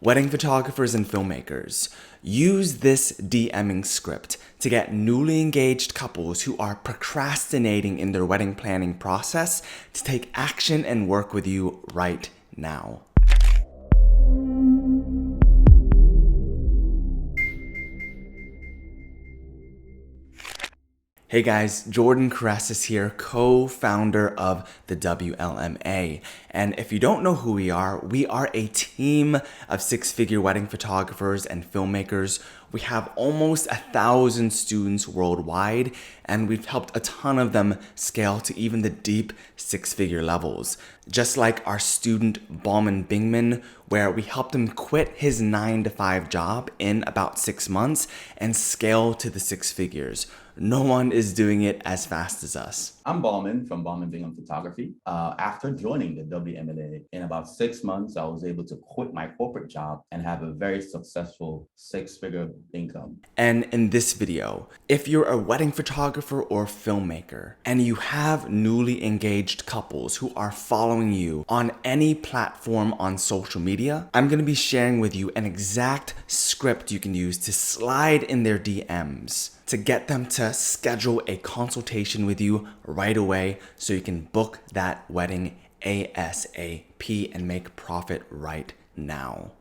Wedding photographers and filmmakers, use this DMing script to get newly engaged couples who are procrastinating in their wedding planning process to take action and work with you right now. Hey guys, Jordan Correces here, co-founder of the WLMA. And if you don't know who we are a team of six-figure wedding photographers and filmmakers. We have almost 1,000 students worldwide, and we've helped a ton of them scale to even the deep six-figure levels. Just like our student Bauman Bingman, where we helped him quit his 9-to-5 job in about 6 months and scale to the six figures. No one is doing it as fast as us. I'm Bauman from Bauman Bingham Photography. After joining the WMLA, in about 6 months, I was able to quit my corporate job and have a very successful six-figure income. And in this video, if you're a wedding photographer or filmmaker and you have newly engaged couples who are following you on any platform on social media, I'm going to be sharing with you an exact script you can use to slide in their DMs to get them to schedule a consultation with you right away so you can book that wedding ASAP and make profit right now.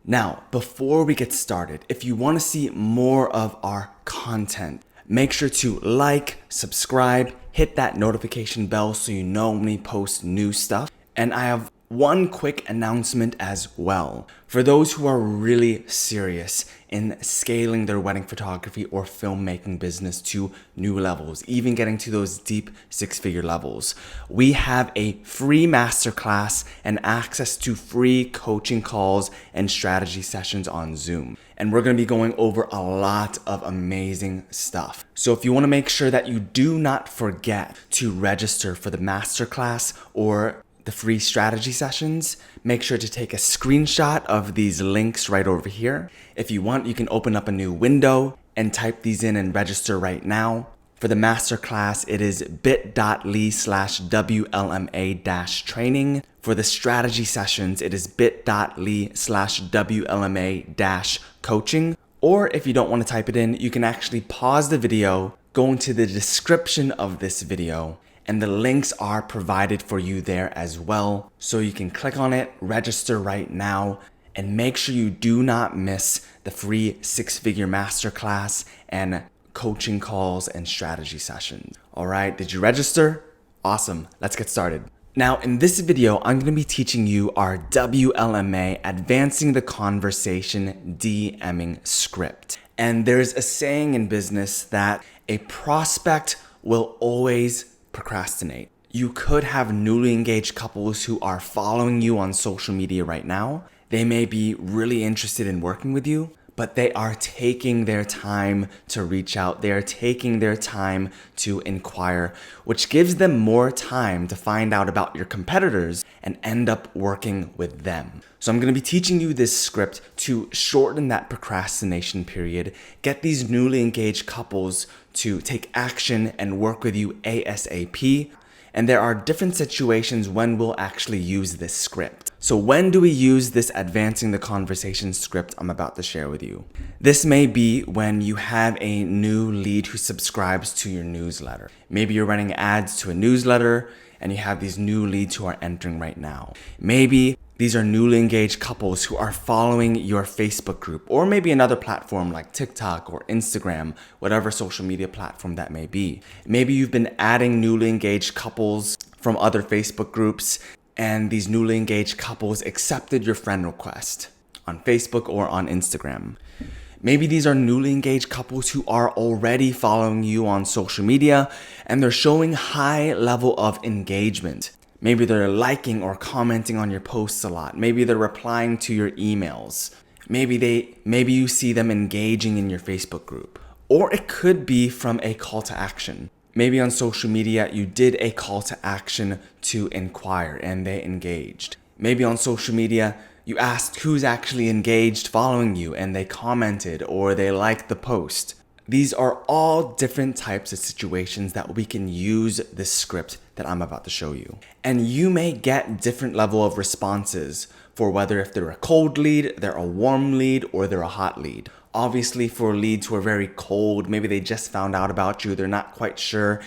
Now, before we get started, if you want to see more of our content, make sure to like, subscribe, hit that notification bell so you know when we post new stuff. And I have one quick announcement as well. For those who are really serious in scaling their wedding photography or filmmaking business to new levels, even getting to those deep six-figure levels, we have a free masterclass and access to free coaching calls and strategy sessions on Zoom. And we're going to be going over a lot of amazing stuff. So if you want to make sure that you do not forget to register for the masterclass or the free strategy sessions, make sure to take a screenshot of these links right over here. If you want, you can open up a new window and type these in and register right now. For the masterclass, it is bit.ly/WLMA-training. For the strategy sessions, it is bit.ly/WLMA-coaching. Or if you don't want to type it in, you can actually pause the video, go into the description of this video, and the links are provided for you there as well. So you can click on it, register right now, and make sure you do not miss the free six-figure masterclass and coaching calls and strategy sessions. All right, did you register? Awesome, let's get started. Now in this video, I'm gonna be teaching you our WLMA Advancing the Conversation DMing script. And there's a saying in business that a prospect will always procrastinate. You could have newly engaged couples who are following you on social media right now. They may be really interested in working with you, but they are taking their time to reach out. They are taking their time to inquire, which gives them more time to find out about your competitors and end up working with them. So I'm going to be teaching you this script to shorten that procrastination period, get these newly engaged couples to take action and work with you ASAP. And there are different situations when we'll actually use this script. So when do we use this Advancing the Conversation script I'm about to share with you? This may be when you have a new lead who subscribes to your newsletter. Maybe you're running ads to a newsletter and you have these new leads who are entering right now. Maybe these are newly engaged couples who are following your Facebook group, or maybe another platform like TikTok or Instagram, whatever social media platform that may be. Maybe you've been adding newly engaged couples from other Facebook groups, and these newly engaged couples accepted your friend request on Facebook or on Instagram. Maybe these are newly engaged couples who are already following you on social media, and they're showing high level of engagement. Maybe they're liking or commenting on your posts a lot. Maybe they're replying to your emails. Maybe you see them engaging in your Facebook group. Or it could be from a call to action. Maybe on social media, you did a call to action to inquire and they engaged. Maybe on social media, you asked who's actually engaged following you and they commented or they liked the post. These are all different types of situations that we can use this script that I'm about to show you. And you may get different level of responses for whether if they're a cold lead, they're a warm lead, or they're a hot lead. Obviously, for leads who are very cold, maybe they just found out about you, they're not quite sure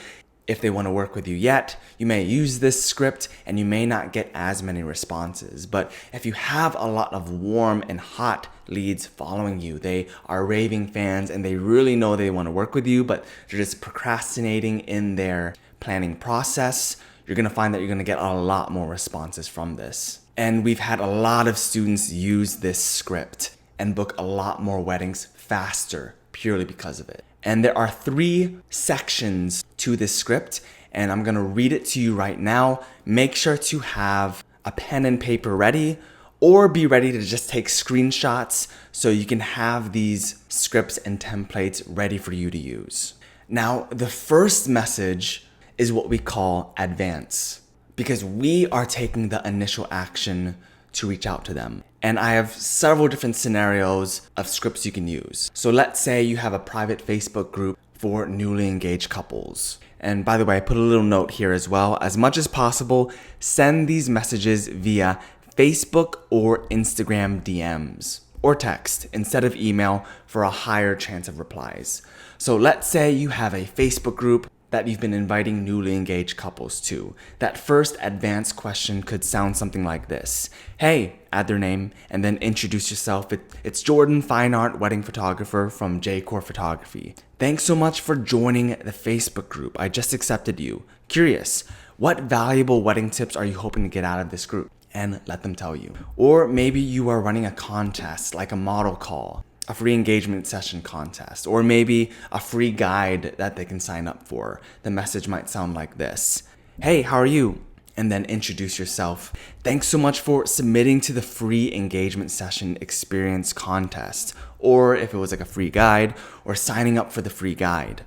if they want to work with you yet, you may use this script and you may not get as many responses. But if you have a lot of warm and hot leads following you, they are raving fans and they really know they want to work with you, but they're just procrastinating in their planning process, you're going to find that you're going to get a lot more responses from this. And we've had a lot of students use this script and book a lot more weddings faster purely because of it. And there are 3 sections to this script, and I'm gonna read it to you right now. Make sure to have a pen and paper ready, or be ready to just take screenshots so you can have these scripts and templates ready for you to use. Now, the first message is what we call advance, because we are taking the initial action to reach out to them. And I have several different scenarios of scripts you can use. So let's say you have a private Facebook group for newly engaged couples. And by the way, I put a little note here as well. As much as possible, send these messages via Facebook or Instagram DMs or text instead of email for a higher chance of replies. So let's say you have a Facebook group that you've been inviting newly engaged couples to. That first advanced question could sound something like this. Hey, add their name, and then introduce yourself. It's Jordan, fine art wedding photographer from J-Core Photography. Thanks so much for joining the Facebook group. I just accepted you. Curious, what valuable wedding tips are you hoping to get out of this group? And let them tell you. Or maybe you are running a contest like a model call, a free engagement session contest, or maybe a free guide that they can sign up for. The message might sound like this. Hey, how are you? And then introduce yourself. Thanks so much for submitting to the free engagement session experience contest. Or if it was like a free guide, or signing up for the free guide.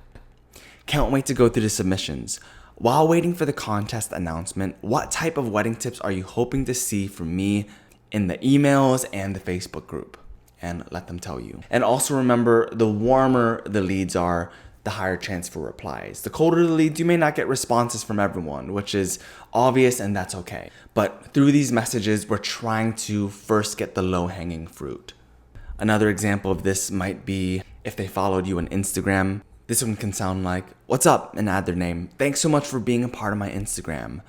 Can't wait to go through the submissions. While waiting for the contest announcement, what type of wedding tips are you hoping to see from me in the emails and the Facebook group? And let them tell you. And also remember, the warmer the leads are, the higher chance for replies. The colder the leads, you may not get responses from everyone, which is obvious, and that's okay. But through these messages, we're trying to first get the low-hanging fruit. Another example of this might be if they followed you on Instagram. This one can sound like, what's up? And add their name. Thanks so much for being a part of my Instagram.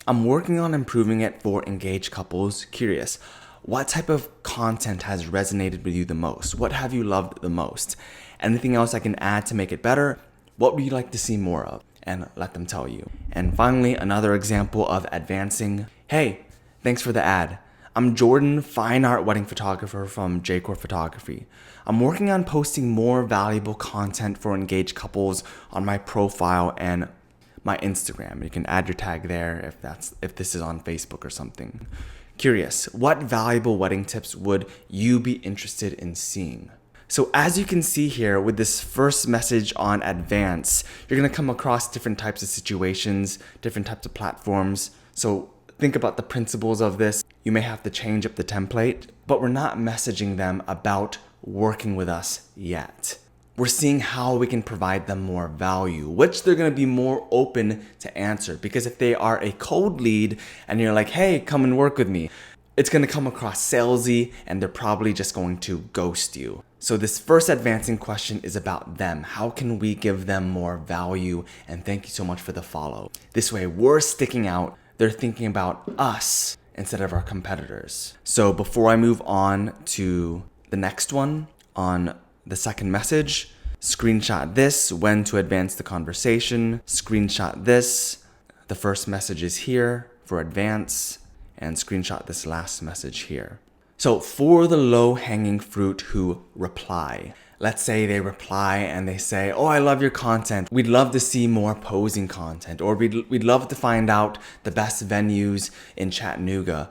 I'm working on improving it for engaged couples. Curious. What type of content has resonated with you the most? What have you loved the most? Anything else I can add to make it better? What would you like to see more of? And let them tell you. And finally, another example of advancing. Hey, thanks for the ad. I'm Jordan, fine art wedding photographer from J-Core Photography. I'm working on posting more valuable content for engaged couples on my profile and my Instagram. You can add your tag there if this is on Facebook or something. Curious, what valuable wedding tips would you be interested in seeing? So as you can see here with this first message on advance, you're gonna come across different types of situations, different types of platforms. So think about the principles of this. You may have to change up the template, but we're not messaging them about working with us yet. We're seeing how we can provide them more value, which they're gonna be more open to answer. Because if they are a cold lead and you're like, hey, come and work with me, it's gonna come across salesy and they're probably just going to ghost you. So this first advancing question is about them. How can we give them more value? And thank you so much for the follow. This way we're sticking out. They're thinking about us instead of our competitors. So before I move on to the next one on the second message, screenshot this when to advance the conversation, screenshot this. The first message is here for advance, and screenshot this last message here. So for the low-hanging fruit who reply, let's say they reply and they say, oh, I love your content. We'd love to see more posing content, or we'd love to find out the best venues in Chattanooga,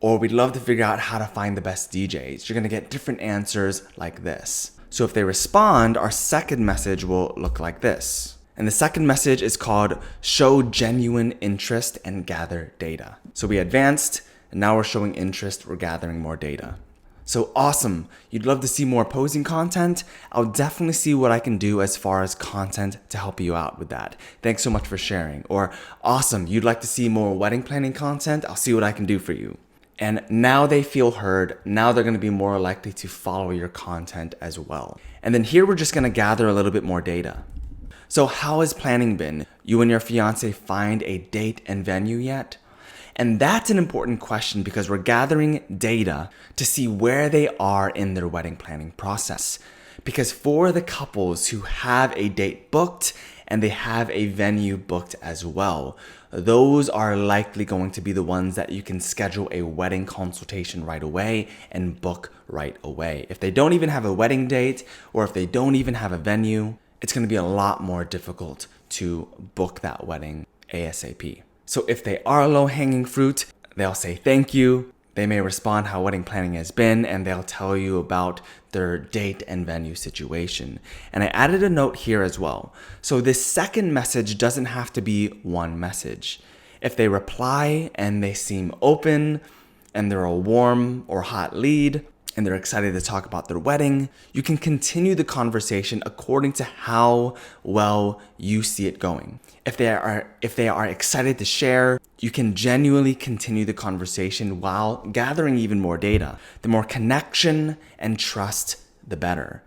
or we'd love to figure out how to find the best DJs. You're gonna get different answers like this. So if they respond, our second message will look like this. And the second message is called show genuine interest and gather data. So we advanced, and now we're showing interest, we're gathering more data. So awesome, you'd love to see more posing content? I'll definitely see what I can do as far as content to help you out with that. Thanks so much for sharing. Or awesome, you'd like to see more wedding planning content? I'll see what I can do for you. And now they feel heard. Now they're going to be more likely to follow your content as well. And then here we're just going to gather a little bit more data. So how has planning been? You and your fiance find a date and venue yet? And that's an important question because we're gathering data to see where they are in their wedding planning process. Because for the couples who have a date booked and they have a venue booked as well, those are likely going to be the ones that you can schedule a wedding consultation right away and book right away. If they don't even have a wedding date or if they don't even have a venue, it's going to be a lot more difficult to book that wedding ASAP. So if they are low-hanging fruit, they'll say thank you. They may respond how wedding planning has been, and they'll tell you about their date and venue situation. And I added a note here as well. So this second message doesn't have to be one message. If they reply and they seem open and they're a warm or hot lead and they're excited to talk about their wedding, you can continue the conversation according to how well you see it going. If they are excited to share, you can genuinely continue the conversation while gathering even more data. The more connection and trust, the better.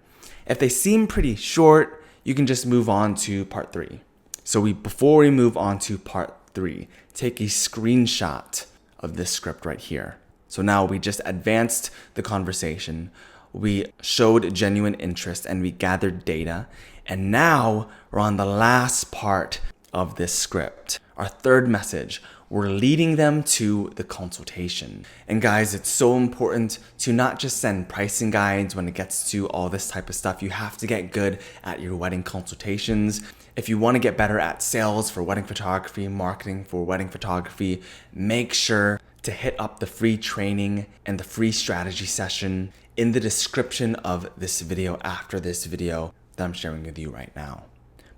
If they seem pretty short, you can just move on to part 3. So before we move on to part 3, take a screenshot of this script right here. So now we just advanced the conversation, we showed genuine interest, and we gathered data. And now we're on the last part of this script. Our third message, we're leading them to the consultation. And guys, it's so important to not just send pricing guides when it gets to all this type of stuff. You have to get good at your wedding consultations. If you want to get better at sales for wedding photography, marketing for wedding photography, make sure to hit up the free training and the free strategy session in the description of this video after this video that I'm sharing with you right now.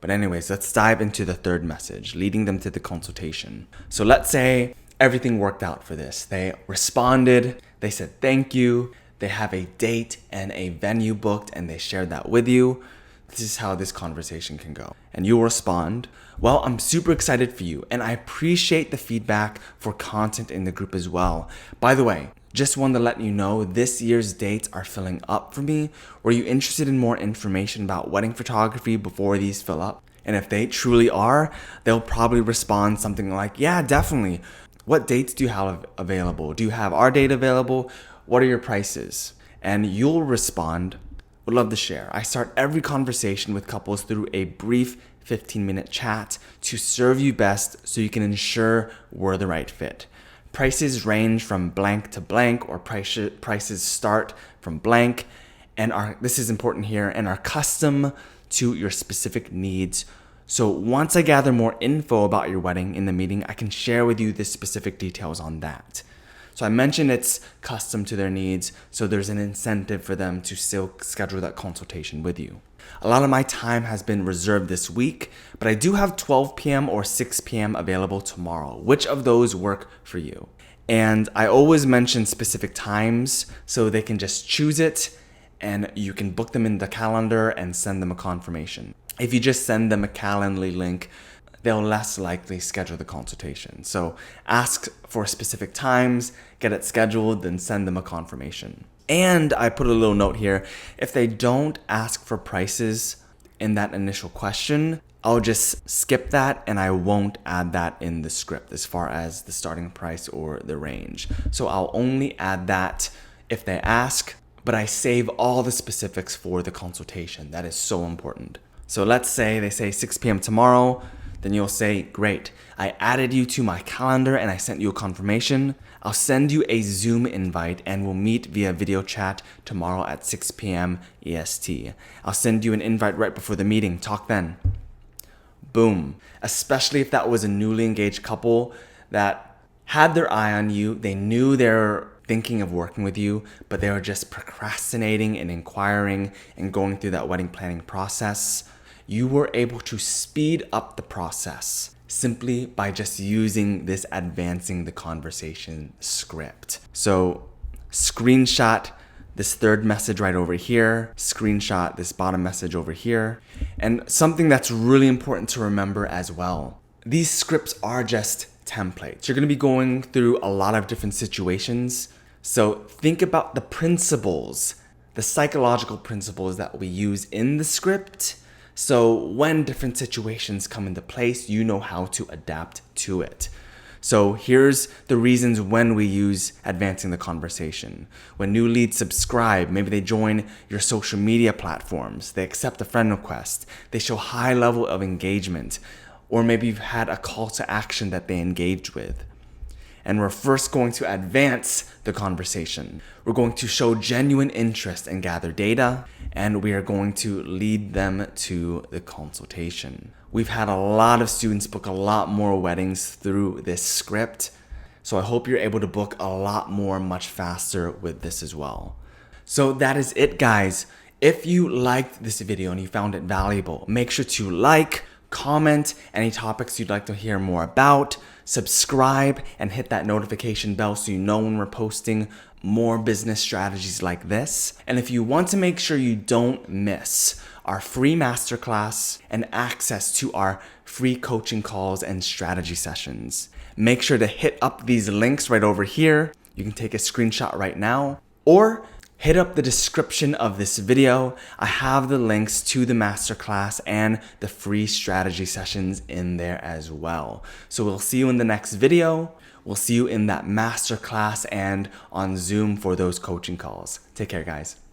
But anyways, let's dive into the third message, leading them to the consultation. So let's say everything worked out for this. They responded, they said thank you, they have a date and a venue booked, and they shared that with you. This is how this conversation can go. And you'll respond, well, I'm super excited for you, and I appreciate the feedback for content in the group as well. By the way, just wanted to let you know this year's dates are filling up for me. Were you interested in more information about wedding photography before these fill up? And if they truly are, they'll probably respond something like, yeah, definitely. What dates do you have available? Do you have our date available? What are your prices? And you'll respond, would love to share. I start every conversation with couples through a brief 15-minute chat to serve you best so you can ensure we're the right fit. Prices range from blank to blank, or prices start from blank, and this is important here, and are custom to your specific needs. So once I gather more info about your wedding in the meeting, I can share with you the specific details on that. So I mentioned it's custom to their needs, so there's an incentive for them to still schedule that consultation with you. A lot of my time has been reserved this week, but I do have 12 p.m. or 6 p.m. available tomorrow. Which of those work for you? And I always mention specific times so they can just choose it, and you can book them in the calendar and send them a confirmation. If you just send them a Calendly link, they'll less likely schedule the consultation. So ask for specific times, get it scheduled, then send them a confirmation. And I put a little note here, if they don't ask for prices in that initial question, I'll just skip that and I won't add that in the script as far as the starting price or the range. So I'll only add that if they ask, but I save all the specifics for the consultation. That is so important. So let's say they say 6 p.m. tomorrow, then you'll say, great, I added you to my calendar and I sent you a confirmation. I'll send you a Zoom invite and we'll meet via video chat tomorrow at 6 p.m. EST. I'll send you an invite right before the meeting. Talk then. Boom. Especially if that was a newly engaged couple that had their eye on you. They knew they're thinking of working with you, but they were just procrastinating and inquiring and going through that wedding planning process. You were able to speed up the process simply by just using this advancing the conversation script. So screenshot this third message right over here, screenshot this bottom message over here. And something that's really important to remember as well, these scripts are just templates. You're going to be going through a lot of different situations. So think about the principles, the psychological principles that we use in the script. So when different situations come into place, you know how to adapt to it. So here's the reasons when we use advancing the conversation. When new leads subscribe, maybe they join your social media platforms, they accept a friend request, they show high level of engagement, or maybe you've had a call to action that they engaged with. And we're first going to advance the conversation. We're going to show genuine interest and gather data, and we are going to lead them to the consultation. We've had a lot of students book a lot more weddings through this script, so I hope you're able to book a lot more much faster with this as well. So that is it, guys. If you liked this video and you found it valuable, make sure to like, comment any topics you'd like to hear more about, subscribe, and hit that notification bell so you know when we're posting more business strategies like this. And if you want to make sure you don't miss our free masterclass and access to our free coaching calls and strategy sessions, make sure to hit up these links right over here. You can take a screenshot right now, or hit up the description of this video. I have the links to the masterclass and the free strategy sessions in there as well. So we'll see you in the next video. We'll see you in that masterclass and on Zoom for those coaching calls. Take care, guys.